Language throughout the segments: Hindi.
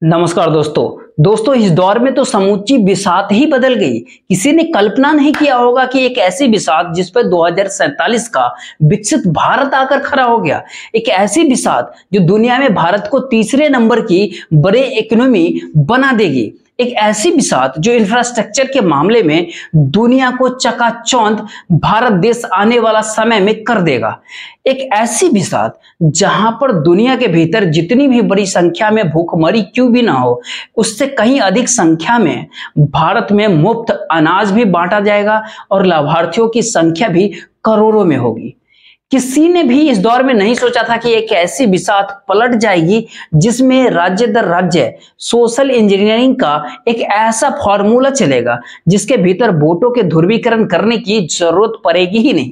नमस्कार दोस्तों इस दौर में तो समूची बिसात ही बदल गई। किसी ने कल्पना नहीं किया होगा कि एक ऐसी बिसात जिस पर 2047 का विकसित भारत आकर खड़ा हो गया, एक ऐसी बिसात जो दुनिया में भारत को तीसरे नंबर की बड़े इकोनॉमी बना देगी, एक ऐसी बिसात जो इंफ्रास्ट्रक्चर के मामले में दुनिया को चकाचौंध भारत देश आने वाला समय में कर देगा। एक ऐसी बिसात जहां पर दुनिया के भीतर जितनी भी बड़ी संख्या में भूखमरी क्यों भी ना हो, उससे कहीं अधिक संख्या में भारत में मुफ्त अनाज भी बांटा जाएगा और लाभार्थियों की संख्या भी करोड़ों में होगी। किसी ने भी इस दौर में नहीं सोचा था कि एक ऐसी बिसात पलट जाएगी जिसमें राज्य दर राज्य सोशल इंजीनियरिंग का एक ऐसा फॉर्मूला चलेगा जिसके भीतर वोटों के ध्रुवीकरण करने की जरूरत पड़ेगी ही नहीं।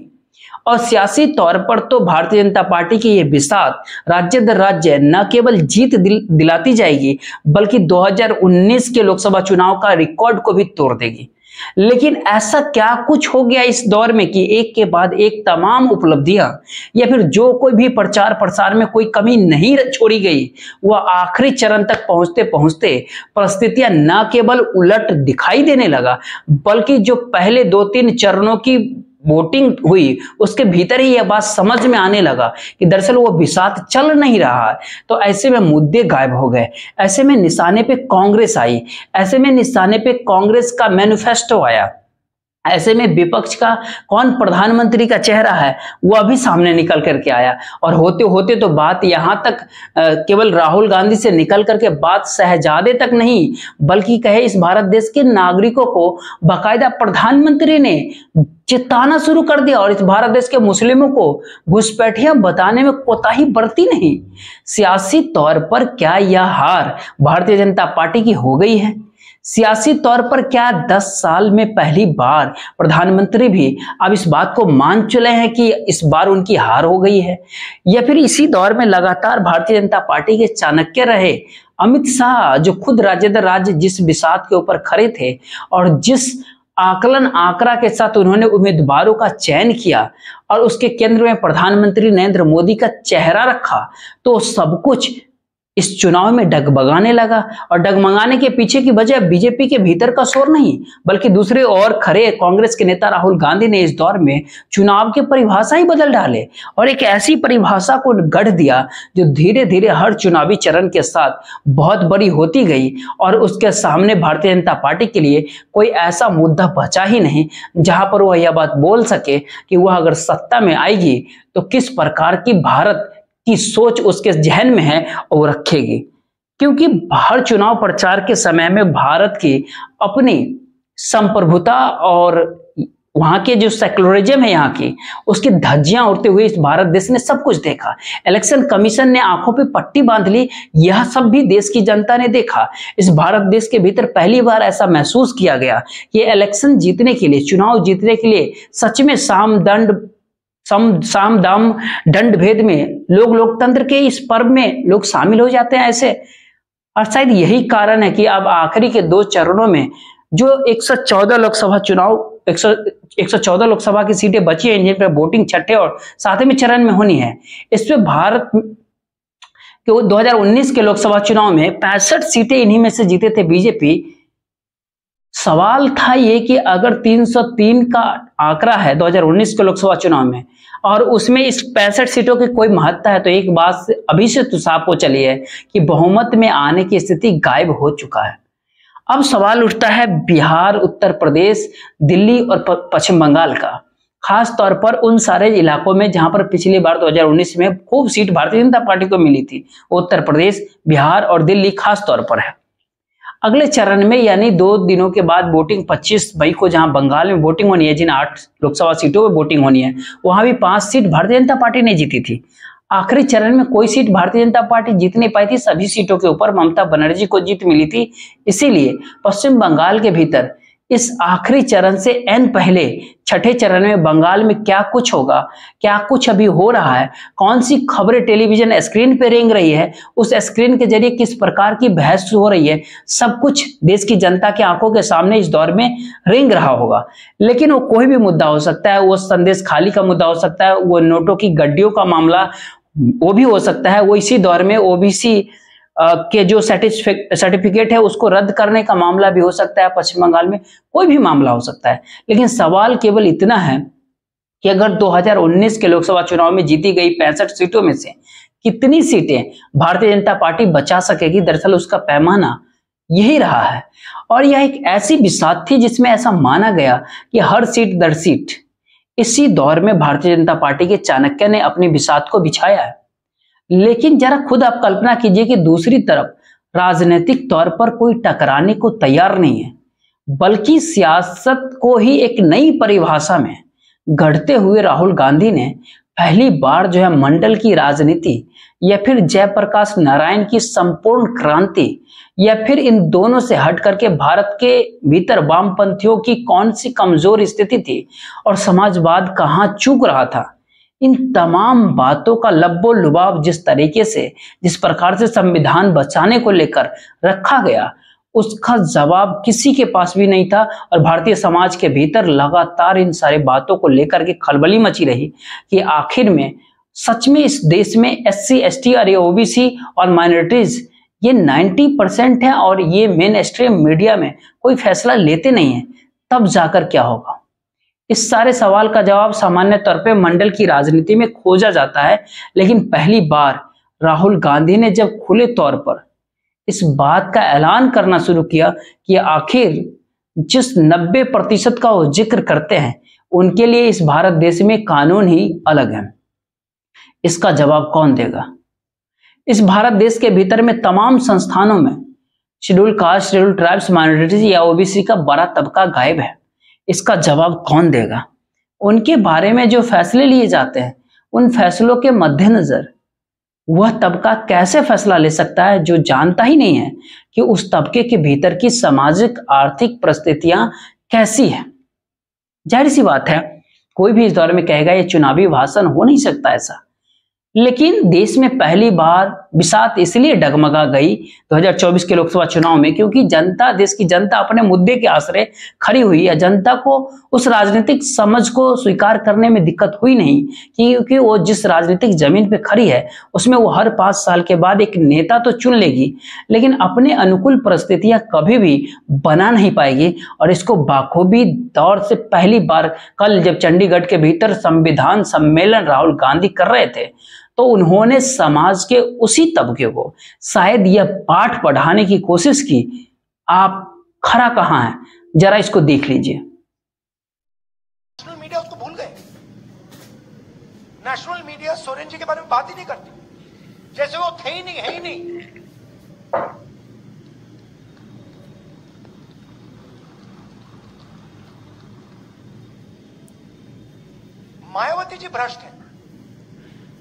और सियासी तौर पर तो भारतीय जनता पार्टी की ये बिसात राज्य दर राज्य न केवल जीत दिलाती जाएगी बल्कि 2019 के लोकसभा चुनाव का रिकॉर्ड को भी तोड़ देगी। लेकिन ऐसा क्या कुछ हो गया इस दौर में कि एक के बाद एक तमाम उपलब्धियां या फिर जो कोई भी प्रचार प्रसार में कोई कमी नहीं छोड़ी गई, वह आखिरी चरण तक पहुंचते पहुंचते परिस्थितियां न केवल उलट दिखाई देने लगा बल्कि जो पहले 2-3 चरणों की वोटिंग हुई उसके भीतर ही यह बात समझ में आने लगा कि दरअसल वो बिसात चल नहीं रहा है। तो ऐसे में मुद्दे गायब हो गए, ऐसे में निशाने पे कांग्रेस आई, ऐसे में निशाने पे कांग्रेस का मैनिफेस्टो आया, ऐसे में विपक्ष का कौन प्रधानमंत्री का चेहरा है वह भी सामने निकल करके आया। और होते होते तो बात यहां तक केवल राहुल गांधी से निकल करके बात शहजादे तक नहीं बल्कि कहे इस भारत देश के नागरिकों को बाकायदा प्रधानमंत्री ने चिताना शुरू कर दिया और इस भारत देश के मुस्लिमों को घुसपैठियां बताने में कोताही बरती नहीं। सियासी तौर पर क्या यह हार भारतीय जनता पार्टी की हो गई है? सियासी तौर पर क्या 10 साल में पहली बार प्रधानमंत्री भी अब इस बात को मान चले हैं कि इस बार उनकी हार हो गई है? या फिर इसी दौर में लगातार भारतीय जनता पार्टी के चाणक्य रहे अमित शाह जो खुद राज्य दर राज्य जिस बिसात के ऊपर खड़े थे और जिस आकलन आंकड़ा के साथ उन्होंने उम्मीदवारों का चयन किया और उसके केंद्र में प्रधानमंत्री नरेंद्र मोदी का चेहरा रखा, तो सब कुछ इस चुनाव में डगमगाने लगा। और डगमगाने के पीछे की वजह बीजेपी के भीतर का शोर नहीं बल्कि दूसरे ओर खड़े कांग्रेस के नेता राहुल गांधी ने इस दौर में चुनाव की परिभाषा ही बदल डाले और एक ऐसी परिभाषा को गढ़ दिया जो धीरे धीरे हर चुनावी चरण के साथ बहुत बड़ी होती गई और उसके सामने भारतीय जनता पार्टी के लिए कोई ऐसा मुद्दा बचा ही नहीं जहां पर वह यह बात बोल सके कि वह अगर सत्ता में आएगी तो किस प्रकार की भारत की सोच उसके जहन में है और रखेगी। क्योंकि हर चुनाव प्रचार के समय में भारत की अपनी संप्रभुता और वहां के जो सेक्युलरिज्म है यहाँ की उसकी धज्जियां उड़ते हुए इस भारत देश ने सब कुछ देखा। इलेक्शन कमीशन ने आंखों पे पट्टी बांध ली, यह सब भी देश की जनता ने देखा। इस भारत देश के भीतर पहली बार ऐसा महसूस किया गया कि इलेक्शन जीतने के लिए, चुनाव जीतने के लिए सच में साम दाम दंड भेद में लोग लोकतंत्र के इस पर्व में लोग शामिल हो जाते हैं ऐसे। और शायद यही कारण है कि अब आखिरी के 2 चरणों में जो 114 लोकसभा चुनाव 114 लोकसभा की सीटें बची हैं जिन पर वोटिंग छठे और 7वें चरण में होनी है, इस पे भारत के 2019 के लोकसभा चुनाव में 65 सीटें इन्हीं में से जीते थे बीजेपी। सवाल था ये कि अगर 303 का आंकड़ा है 2019 के लोकसभा चुनाव में और उसमें इस 65 सीटों की कोई महत्ता है तो एक बात अभी से तो साफ हो चली है कि बहुमत में आने की स्थिति गायब हो चुका है। अब सवाल उठता है बिहार, उत्तर प्रदेश, दिल्ली और पश्चिम बंगाल का, खास तौर पर उन सारे इलाकों में जहां पर पिछली बार 2019 में खूब सीट भारतीय जनता पार्टी को मिली थी। उत्तर प्रदेश, बिहार और दिल्ली खास तौर पर है। अगले चरण में यानी 2 दिनों के बाद वोटिंग 25 मई को जहां बंगाल में वोटिंग होनी है, जिन 8 लोकसभा सीटों पर वोटिंग होनी है, वहां भी 5 सीट भारतीय जनता पार्टी ने जीती थी। आखिरी चरण में कोई सीट भारतीय जनता पार्टी जीत नहीं पाई थी, सभी सीटों के ऊपर ममता बनर्जी को जीत मिली थी। इसीलिए पश्चिम बंगाल के भीतर इस आखिरी चरण से एन पहले छठे चरण में बंगाल में क्या कुछ होगा, क्या कुछ अभी हो रहा है, कौन सी खबरें टेलीविजन स्क्रीन पे रेंग रही है, उस स्क्रीन के जरिए किस प्रकार की बहस हो रही है, सब कुछ देश की जनता की आंखों के सामने इस दौर में रेंग रहा होगा। लेकिन वो कोई भी मुद्दा हो सकता है, वो संदेश खाली का मुद्दा हो सकता है, वो नोटों की गड्डियों का मामला वो भी हो सकता है, वो इसी दौर में ओबीसी के जो सर्टिफिकेट है उसको रद्द करने का मामला भी हो सकता है पश्चिम बंगाल में, कोई भी मामला हो सकता है। लेकिन सवाल केवल इतना है कि अगर 2019 के लोकसभा चुनाव में जीती गई 65 सीटों में से कितनी सीटें भारतीय जनता पार्टी बचा सकेगी। दरअसल उसका पैमाना यही रहा है और यह एक ऐसी बिसात थी जिसमें ऐसा माना गया कि हर सीट दर सीट इसी दौर में भारतीय जनता पार्टी के चाणक्य ने अपनी बिसात को बिछाया है। लेकिन जरा खुद आप कल्पना कीजिए कि दूसरी तरफ राजनीतिक तौर पर कोई टकराने को तैयार नहीं है, बल्कि सियासत को ही एक नई परिभाषा में गढ़ते हुए राहुल गांधी ने पहली बार जो है मंडल की राजनीति या फिर जयप्रकाश नारायण की संपूर्ण क्रांति या फिर इन दोनों से हट करके भारत के भीतर वामपंथियों की कौन सी कमजोर स्थिति थी और समाजवाद कहां चूक रहा था, इन तमाम बातों का लब्बो लुबाब जिस प्रकार से संविधान बचाने को लेकर रखा गया उसका जवाब किसी के पास भी नहीं था। और भारतीय समाज के भीतर लगातार इन सारी बातों को लेकर के खलबली मची रही कि आखिर में सच में इस देश में SC ST और OBC और माइनॉरिटीज ये 90% है और ये मेन स्ट्रीम मीडिया में कोई फैसला लेते नहीं है, तब जाकर क्या होगा। इस सारे सवाल का जवाब सामान्य तौर पे मंडल की राजनीति में खोजा जाता है, लेकिन पहली बार राहुल गांधी ने जब खुले तौर पर इस बात का ऐलान करना शुरू किया कि आखिर जिस 90% का वो जिक्र करते हैं उनके लिए इस भारत देश में कानून ही अलग है, इसका जवाब कौन देगा। इस भारत देश के भीतर में तमाम संस्थानों में schedule caste, schedule tribes, minorities या OBC का बड़ा तबका गायब है, इसका जवाब कौन देगा। उनके बारे में जो फैसले लिए जाते हैं उन फैसलों के मद्देनजर वह तबका कैसे फैसला ले सकता है जो जानता ही नहीं है कि उस तबके के भीतर की सामाजिक आर्थिक परिस्थितियां कैसी है। जाहिर सी बात है कोई भी इस दौर में कहेगा ये चुनावी भाषण हो नहीं सकता ऐसा, लेकिन देश में पहली बार बिसात इसलिए डगमगा गई 2024 के लोकसभा चुनाव में क्योंकि जनता, देश की जनता अपने मुद्दे के आसरे खड़ी हुई है। जनता को उस राजनीतिक समझ को स्वीकार करने में दिक्कत हुई नहीं क्योंकि वो जिस राजनीतिक जमीन पे खड़ी है उसमें वो हर 5 साल के बाद एक नेता तो चुन लेगी, लेकिन अपने अनुकूल परिस्थितियां कभी भी बना नहीं पाएगी। और इसको बाखूबी दौर से पहली बार कल जब चंडीगढ़ के भीतर संविधान सम्मेलन राहुल गांधी कर रहे थे तो उन्होंने समाज के उसी तबके को शायद यह पाठ पढ़ाने की कोशिश की। आप खरा कहां है, जरा इसको देख लीजिए। नेशनल मीडिया उसको भूल गए। नेशनल मीडिया सोरेन जी के बारे में बात ही नहीं करती, जैसे वो थे ही नहीं, है ही नहीं। मायावती जी भ्रष्ट है,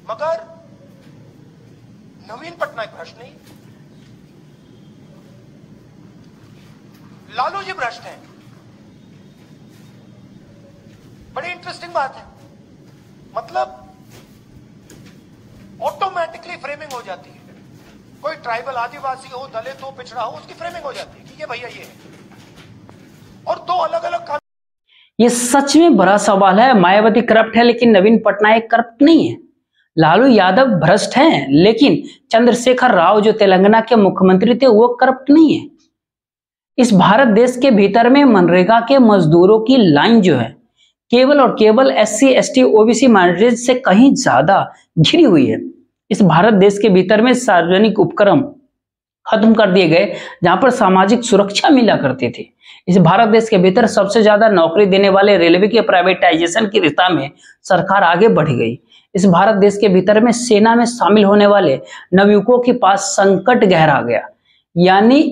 मगर नवीन पटनायक भ्रष्ट नहीं, लालू जी भ्रष्ट हैं। बड़ी इंटरेस्टिंग बात है, मतलब ऑटोमेटिकली फ्रेमिंग हो जाती है। कोई ट्राइबल, आदिवासी हो, दलित हो, पिछड़ा हो, उसकी फ्रेमिंग हो जाती है कि ये भैया ये है। और 2 अलग अलग ये सच में बड़ा सवाल है। मायावती करप्ट है लेकिन नवीन पटनायक करप्ट नहीं है। लालू यादव भ्रष्ट हैं लेकिन चंद्रशेखर राव जो तेलंगाना के मुख्यमंत्री थे वो करप्ट नहीं है। इस भारत देश के भीतर में मनरेगा के मजदूरों की लाइन जो है केवल और केवल SC ST OBC माइनॉरिटीज से कहीं ज्यादा घिरी हुई है। इस भारत देश के भीतर में सार्वजनिक उपक्रम खत्म कर दिए गए जहां पर सामाजिक सुरक्षा मिला करती थी। इस भारत देश के भीतर सबसे ज्यादा नौकरी देने वाले रेलवे के प्राइवेटाइजेशन की दिशा में सरकार आगे बढ़ गई। इस भारत देश के भीतर में सेना में शामिल होने वाले नवयुवकों के पास संकट गहरा गया, यानी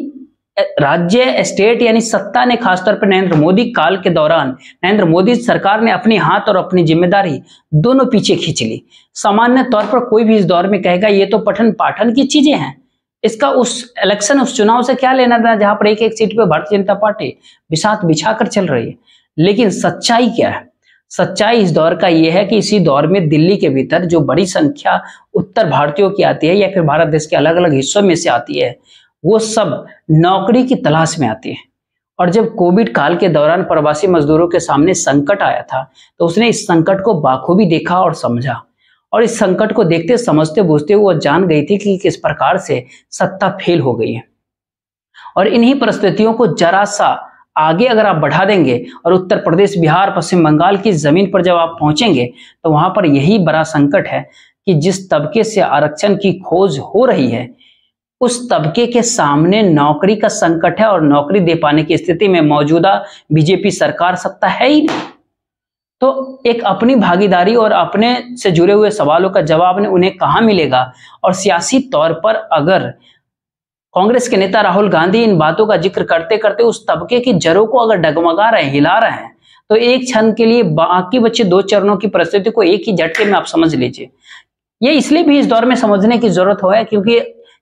राज्य स्टेट यानी सत्ता ने खासतौर पर नरेंद्र मोदी काल के दौरान नरेंद्र मोदी सरकार ने अपनी हाथ और अपनी जिम्मेदारी दोनों पीछे खींच ली। सामान्य तौर पर कोई भी इस दौर में कहेगा ये तो पठन पाठन की चीजें हैं, इसका उस इलेक्शन, उस चुनाव से क्या लेना था जहां पर एक एक सीट पे भारतीय जनता पार्टी बिसात बिछाकर चल रही है। लेकिन सच्चाई क्या है? सच्चाई इस दौर का यह है कि इसी दौर में दिल्ली के भीतर जो बड़ी संख्या उत्तर भारतीयों की आती है या फिर भारत देश के अलग अलग हिस्सों में से आती है, वो सब नौकरी की तलाश में आती है। और जब कोविड काल के दौरान प्रवासी मजदूरों के सामने संकट आया था तो उसने इस संकट को बाखूबी देखा और समझा और इस संकट को देखते समझते बूझते वो जान गई थी कि किस प्रकार से सत्ता फेल हो गई है। और इन्हीं परिस्थितियों को जरा सा आगे अगर आप बढ़ा देंगे और उत्तर प्रदेश, बिहार, पश्चिम बंगाल की जमीन पर जब आप पहुंचेंगे तो वहां पर यही बड़ा संकट है कि जिस तबके से आरक्षण की खोज हो रही है उस तबके के सामने नौकरी का संकट है और नौकरी दे पाने की स्थिति में मौजूदा बीजेपी सरकार सत्ता है ही नहीं। तो एक अपनी भागीदारी और अपने से जुड़े हुए सवालों का जवाब उन्हें कहां मिलेगा। और सियासी तौर पर अगर कांग्रेस के नेता राहुल गांधी इन बातों का जिक्र करते करते उस तबके की जड़ों को अगर डगमगा रहे हैं, हिला रहे हैं, तो एक क्षण के लिए बाकी बचे 2 चरणों की परिस्थिति को एक ही झटके में आप समझ लीजिए। ये इसलिए भी इस दौर में समझने की जरूरत है क्योंकि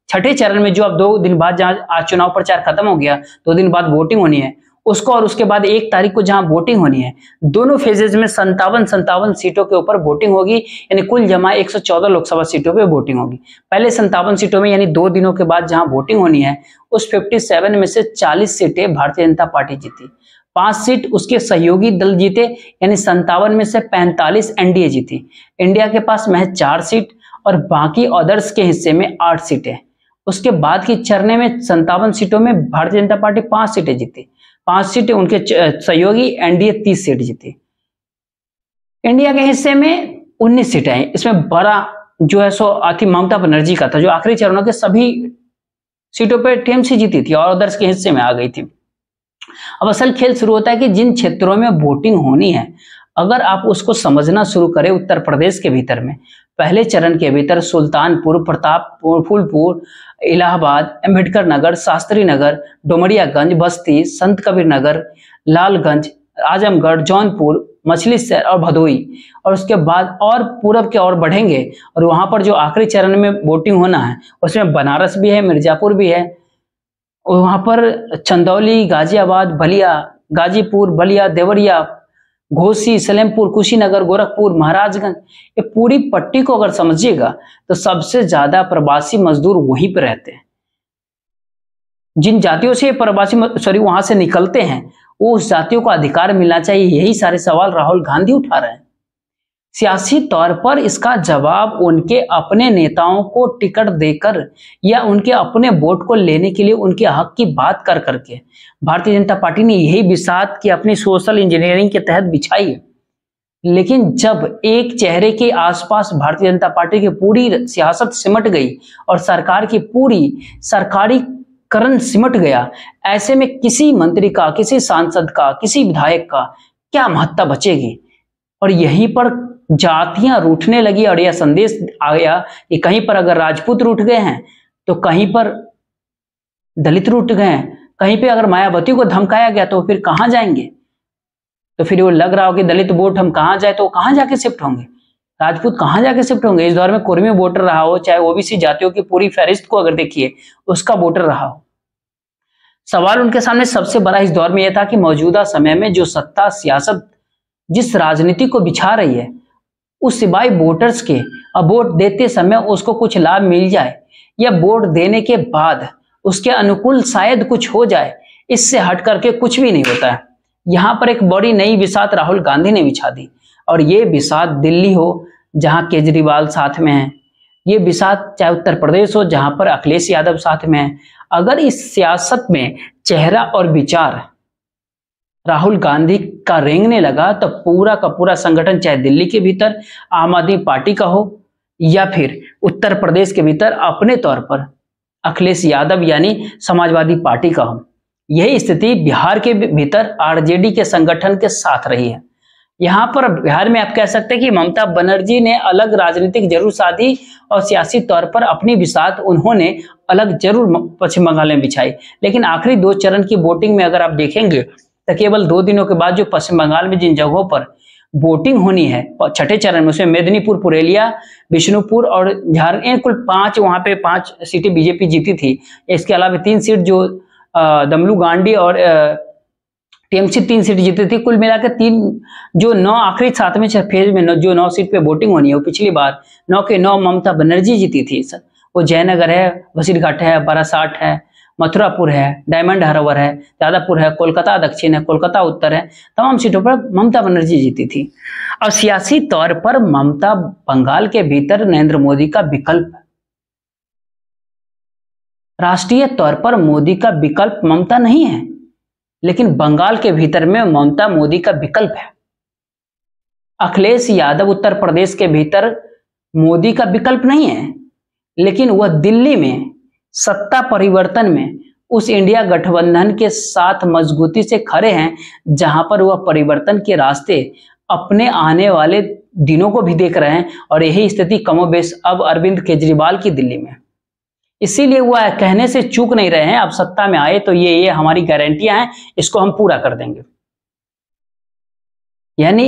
छठे चरण में जो अब 2 दिन बाद, जहां आज चुनाव प्रचार खत्म हो गया, 2 दिन बाद वोटिंग होनी है उसको, और उसके बाद 1 तारीख को जहां वोटिंग होनी है, दोनों फेजेज में 57 सीटों के ऊपर वोटिंग होगी। यानी कुल जमा 114 लोकसभा सीटों पे वोटिंग होगी। पहले 57 सीटों में यानी 2 दिनों के बाद जहां वोटिंग होनी है उस 57 में से 40 सीटें भारतीय जनता पार्टी जीती, 5 सीट उसके सहयोगी दल जीते, यानी 57 में से 45 एनडीए जीती। इंडिया के पास महज 4 सीट और बाकी अदर्स के हिस्से में 8 सीटें। उसके बाद की चरण में 57 सीटों में भारतीय जनता पार्टी 5 सीटें जीती, 5 सीटें उनके सहयोगी एनडीए 30 सीट जीती। इंडिया के हिस्से में 19 सीटें हैं। इसमें बड़ा जो है सो आती ममता बनर्जी का था, जो आखिरी चरणों के सभी सीटों पर टीएमसी जीती थी और अदर्स के हिस्से में आ गई थी। अब असल खेल शुरू होता है कि जिन क्षेत्रों में वोटिंग होनी है अगर आप उसको समझना शुरू करें, उत्तर प्रदेश के भीतर में पहले चरण के भीतर सुल्तानपुर, प्रतापपुर, फूलपुर, इलाहाबाद, अंबेडकर नगर, शास्त्री नगर, डुमरियागंज, बस्ती, संत कबीर नगर, लालगंज, आजमगढ़, जौनपुर, मछली शहर और भदोई, और उसके बाद और पूरब के और बढ़ेंगे और वहां पर जो आखिरी चरण में वोटिंग होना है उसमें बनारस भी है, मिर्जापुर भी है, और वहां पर चंदौली, गाजियाबाद, बलिया, गाजीपुर, बलिया, देवरिया, घोसी, सलेमपुर, कुशीनगर, गोरखपुर, महाराजगंज, ये पूरी पट्टी को अगर समझिएगा तो सबसे ज्यादा प्रवासी मजदूर वहीं पर रहते हैं। जिन जातियों से प्रवासी वहां से निकलते हैं वो उस जातियों को अधिकार मिलना चाहिए, यही सारे सवाल राहुल गांधी उठा रहे हैं। सियासी तौर पर इसका जवाब उनके अपने नेताओं को टिकट देकर या उनके अपने वोट को लेने के लिए उनके हक की बात कर करके भारतीय जनता पार्टी ने यही बिसात की अपनी सोशल इंजीनियरिंग के तहत बिछाई है। लेकिन जब एक चेहरे के आसपास भारतीय जनता पार्टी की पूरी सियासत सिमट गई और सरकार की पूरी सरकारीकरण सिमट गया, ऐसे में किसी मंत्री का, किसी सांसद का, किसी विधायक का क्या महत्ता बचेगी। और यहीं पर जातियां रूठने लगी और यह संदेश आ गया कि कहीं पर अगर राजपूत रूठ गए हैं तो कहीं पर दलित रूठ गए हैं, कहीं पे अगर मायावती को धमकाया गया तो फिर कहां जाएंगे। तो फिर वो लग रहा हो कि दलित वोट हम कहां जाए, तो वो कहां जाके शिफ्ट होंगे, राजपूत कहां जाके शिफ्ट होंगे। इस दौर में कुर्मी वोटर रहा हो, चाहे ओबीसी जातियों की पूरी फहरिस्त को अगर देखिए उसका वोटर रहा हो। सवाल उनके सामने सबसे बड़ा इस दौर में यह था कि मौजूदा समय में जो सत्ता सियासत जिस राजनीति को बिछा रही है उस सिवाय वोटर्स के अब वोट देते समय उसको कुछ लाभ मिल जाए या वोट देने के बाद उसके अनुकूल शायद कुछ हो जाए, इससे हट करके कुछ भी नहीं होता है। यहां पर एक बड़ी नई बिसात राहुल गांधी ने बिछा दी और ये बिसात दिल्ली हो जहां केजरीवाल साथ में है, ये बिसात चाहे उत्तर प्रदेश हो जहां पर अखिलेश यादव साथ में है। अगर इस सियासत में चेहरा और विचार राहुल गांधी का रेंगने लगा तो पूरा का पूरा संगठन चाहे दिल्ली के भीतर आम आदमी पार्टी का हो या फिर उत्तर प्रदेश के भीतर अपने तौर पर अखिलेश यादव यानी समाजवादी पार्टी का हो, यही स्थिति बिहार के भीतर आरजेडी के संगठन के साथ रही है। यहां पर बिहार में आप कह सकते हैं कि ममता बनर्जी ने अलग राजनीतिक जरूर साधी और सियासी तौर पर अपनी बिसात उन्होंने अलग जरूर पश्चिम बंगाल में बिछाई, लेकिन आखिरी 2 चरण की वोटिंग में अगर आप देखेंगे तो केवल 2 दिनों के बाद जो पश्चिम बंगाल में जिन जगहों पर वोटिंग होनी है छठे चरण में, उसमें मेदिनीपुर, पुरुलिया, बिष्णुपुर और झारखंड, कुल 5 वहां पे 5 सीटें बीजेपी जीती थी। इसके अलावा 3 सीट जो दमलू गांडी और टीएमसी 3 सीट जीती थी। कुल मिलाकर 3 जो 9 आखिरी 7वें फेज में जो 9 सीट पे वोटिंग होनी है वो पिछली बार 9 के 9 ममता बनर्जी जीती थी। वो जयनगर है, बसीरघाट है, बारासात है, मथुरापुर है, डायमंड हार्बर है, जादवपुर है, कोलकाता दक्षिण है, कोलकाता उत्तर है, तमाम सीटों पर ममता बनर्जी जीती थी। अब सियासी तौर पर ममता बंगाल के भीतर नरेंद्र मोदी का विकल्प है। राष्ट्रीय तौर पर मोदी का विकल्प ममता नहीं है, लेकिन बंगाल के भीतर में ममता मोदी का विकल्प है। अखिलेश यादव उत्तर प्रदेश के भीतर मोदी का विकल्प नहीं है, लेकिन वह दिल्ली में सत्ता परिवर्तन में उस इंडिया गठबंधन के साथ मजबूती से खड़े हैं, जहां पर वह परिवर्तन के रास्ते अपने आने वाले दिनों को भी देख रहे हैं। और यही स्थिति कमोबेश अब अरविंद केजरीवाल की दिल्ली में। इसीलिए वह कहने से चूक नहीं रहे हैं, अब सत्ता में आए तो ये हमारी गारंटियां हैं, इसको हम पूरा कर देंगे। यानी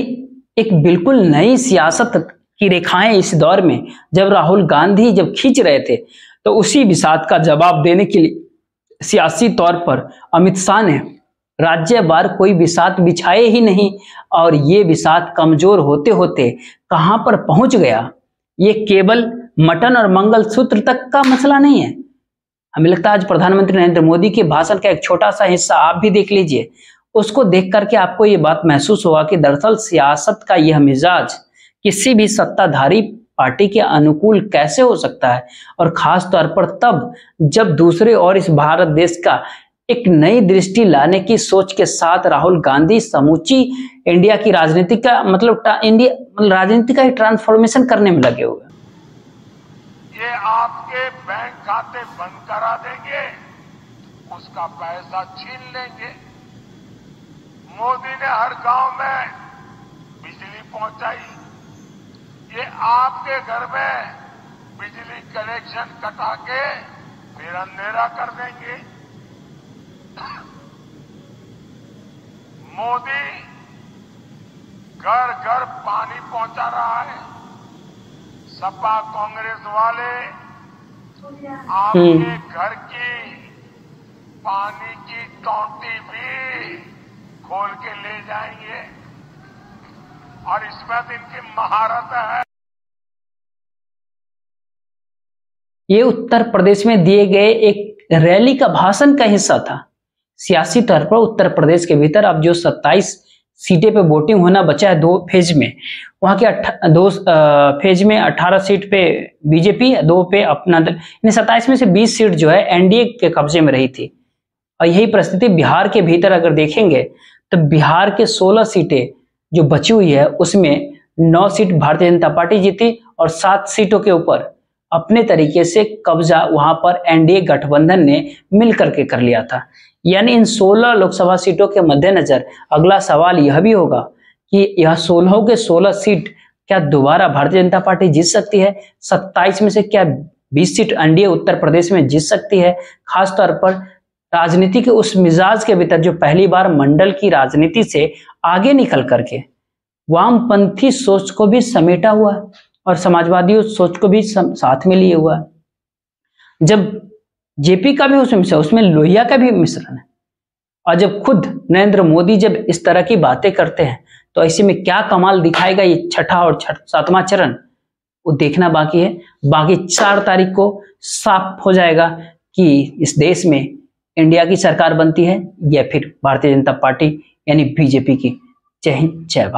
एक बिल्कुल नई सियासत की रेखाएं इस दौर में जब राहुल गांधी जब खींच रहे थे, तो उसी विषाद का जवाब देने के लिए सियासी तौर पर अमित शाह ने राज्यवार कोई विषाद बिछाए ही नहीं। और ये विषाद कमजोर होते होते कहां पर पहुंच गया, ये केवल मटन और मंगलसूत्र तक का मसला नहीं है। हमें लगता है आज प्रधानमंत्री नरेंद्र मोदी के भाषण का एक छोटा सा हिस्सा आप भी देख लीजिए, उसको देख करके आपको ये बात महसूस होगा कि दरअसल सियासत का यह मिजाज किसी भी सत्ताधारी पार्टी के अनुकूल कैसे हो सकता है, और खास तौर पर तब जब दूसरे और इस भारत देश का एक नई दृष्टि लाने की सोच के साथ राहुल गांधी समूची इंडिया की राजनीति का राजनीति का ट्रांसफॉर्मेशन करने में लगे हुए। ये आपके बैंक खाते बंद करा देंगे, उसका पैसा छीन लेंगे। मोदी ने हर गांव में बिजली पहुंचाई, ये आपके घर में बिजली कनेक्शन कटा के फिर अंधेरा कर देंगे। मोदी घर घर पानी पहुंचा रहा है। सपा कांग्रेस वाले आपके घर की पानी की टोंटी भी खोल के ले जाएंगे, और इसमें तो इनकी महारत है। ये उत्तर प्रदेश में दिए गए एक रैली का भाषण का हिस्सा था। सियासी तौर पर उत्तर प्रदेश के भीतर अब जो 27 सीटें पे वोटिंग होना बचा है 2 फेज में, वहां के 2 फेज में 18 सीट पे बीजेपी, 2 पे अपना दल, इन 27 में से 20 सीट जो है एनडीए के कब्जे में रही थी। और यही परिस्थिति बिहार के भीतर अगर देखेंगे तो बिहार के 16 सीटें जो बची हुई है, उसमें 9 सीट भारतीय जनता पार्टी जीती और 7 सीटों के ऊपर अपने तरीके से कब्जा वहां पर एनडीए गठबंधन ने मिलकर के कर लिया था। यानी इन 16 लोकसभा सीटों के मद्देनजर अगला सवाल यह भी होगा कि यह 16 के 16 सीट क्या दोबारा भारतीय जनता पार्टी जीत सकती है? 27 में से क्या 20 सीट एनडीए उत्तर प्रदेश में जीत सकती है? खासतौर पर राजनीति के उस मिजाज के भीतर जो पहली बार मंडल की राजनीति से आगे निकल करके वामपंथी सोच को भी समेटा हुआ है और समाजवादी सोच को भी साथ में लिए हुआ है। जब जेपी का भी उसमें लोहिया का भी मिश्रण है, और जब खुद नरेंद्र मोदी जब इस तरह की बातें करते हैं तो ऐसे में क्या कमाल दिखाएगा ये 6ठा और 7वां चरण, वो देखना बाकी है। बाकी 4 तारीख को साफ हो जाएगा कि इस देश में इंडिया की सरकार बनती है या फिर भारतीय जनता पार्टी यानी बीजेपी की। जय हिंद, जय भारत।